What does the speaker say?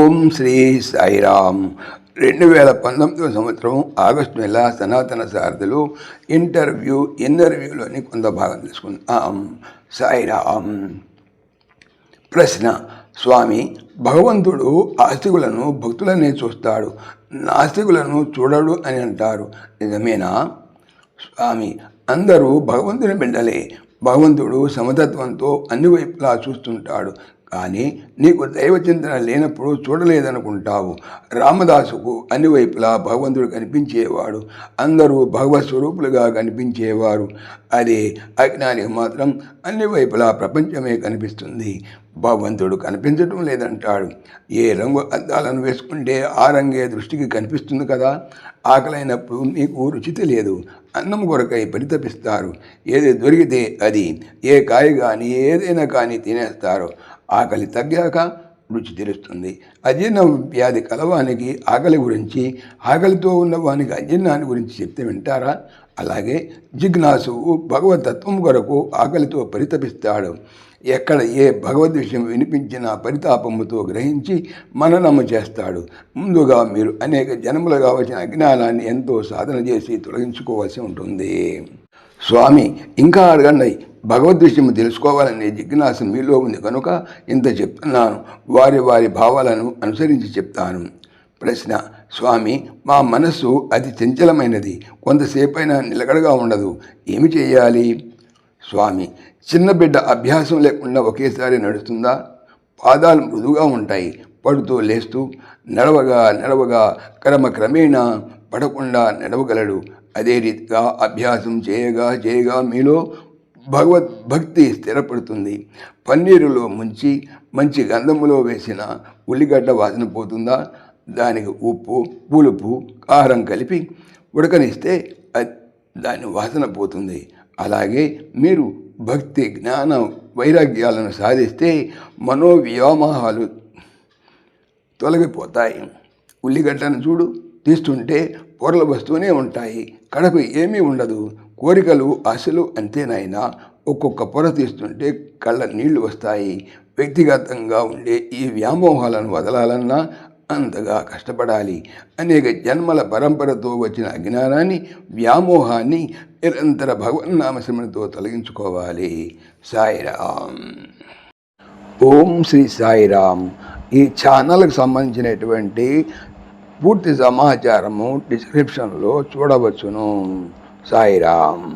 ఓం శ్రీ సాయిరామ్. 2019 సంవత్సరం ఆగస్టు నెల సనాతన సారథులు ఇన్నర్వ్యూలోని కొంత భాగం తీసుకుందాం. సాయిరామ్. ప్రశ్న: స్వామి, భగవంతుడు ఆస్తికులను భక్తులనే చూస్తాడు, నాస్తికులను చూడడు అని అంటారు, నిజమేనా? స్వామి: అందరూ భగవంతుని బిడ్డలే. భగవంతుడు సమతత్వంతో అన్ని వైపులా చూస్తుంటాడు. కానీ నీకు దైవచింతన లేనప్పుడు చూడలేదనుకుంటావు. రామదాసుకు అన్ని వైపులా భగవంతుడు కనిపించేవాడు. అందరూ భగవత్ స్వరూపులుగా కనిపించేవారు. అదే అజ్ఞానికి మాత్రం అన్ని వైపులా ప్రపంచమే కనిపిస్తుంది. భగవంతుడు కనిపించటం లేదంటాడు. ఏ రంగు అద్దాలను వేసుకుంటే ఆ రంగే దృష్టికి కనిపిస్తుంది కదా. ఆకలైనప్పుడు మీకు రుచి తెలియదు, అన్నం కొరకై పరితపిస్తారు. ఏది దొరికితే అది, ఏ కాయ కానీ ఏదైనా కానీ తినేస్తారు. ఆకలి తగ్గాక రుచి తెలుస్తుంది. అజీర్ణ వ్యాధి కలవానికి ఆకలి గురించి, ఆకలితో ఉన్నవానికి అజీర్ణాన్ని గురించి చెప్తే వింటారా? అలాగే జిజ్ఞాసువు భగవతత్వం కొరకు ఆకలితో పరితపిస్తాడు. ఎక్కడ ఏ భగవద్ విషయం వినిపించినా పరితాపముతో గ్రహించి మననము చేస్తాడు. ముందుగా మీరు అనేక జన్మలుగా వచ్చిన అజ్ఞానాన్ని ఎంతో సాధన చేసి తొలగించుకోవాల్సి ఉంటుంది. స్వామి, ఇంకా అడగండి. భగవద్ విషయం తెలుసుకోవాలనే జిజ్ఞాస మీలో ఉంది కనుక ఇంత చెప్తున్నాను. వారి వారి భావాలను అనుసరించి చెప్తాను. ప్రశ్న: స్వామి, మా మనస్సు అతి చంచలమైనది, కొంతసేపైనా నిలకడగా ఉండదు, ఏమి చేయాలి? స్వామి: చిన్న బిడ్డ అభ్యాసం లేకుండా ఒకేసారి నడుస్తుందా? పాదాలు మృదుగా ఉంటాయి. పడుతూ లేస్తూ నడవగా క్రమేణా పడకుండా నడవగలడు. అదే రీతిగా అభ్యాసం చేయగా మీలో భగవద్భక్తి స్థిరపడుతుంది. పన్నీరులో ముంచి మంచి గంధములో వేసిన ఉల్లిగడ్డ వాసన పోతుందా? దానికి ఉప్పు, పులుపు, కారం కలిపి ఉడకనిస్తే దాని వాసన పోతుంది. అలాగే మీరు భక్తి, జ్ఞాన, వైరాగ్యాలను సాధిస్తే మనోవ్యామోహాలు తొలగిపోతాయి. ఉల్లిగడ్డను చూడు, తీస్తుంటే పొరలు వస్తూనే ఉంటాయి, కడకు ఏమీ ఉండదు. కోరికలు, ఆశలు అంతేనైనా ఒక్కొక్క పొర తీస్తుంటే కళ్ళ నీళ్లు వస్తాయి. వ్యక్తిగతంగా ఉండే ఈ వ్యామోహాలను వదలాలన్నా అంతగా కష్టపడాలి. అనేక జన్మల పరంపరతో వచ్చిన అజ్ఞానాన్ని, వ్యామోహాన్ని నిరంతర భగవన్నామస్మరణతో తొలగించుకోవాలి. సాయిరామ్. ఓం శ్రీ సాయిరామ్. ఈ ఛానల్కి సంబంధించినటువంటి పూర్తి సమాచారము డిస్క్రిప్షన్లో చూడవచ్చును. సాయిరామ్.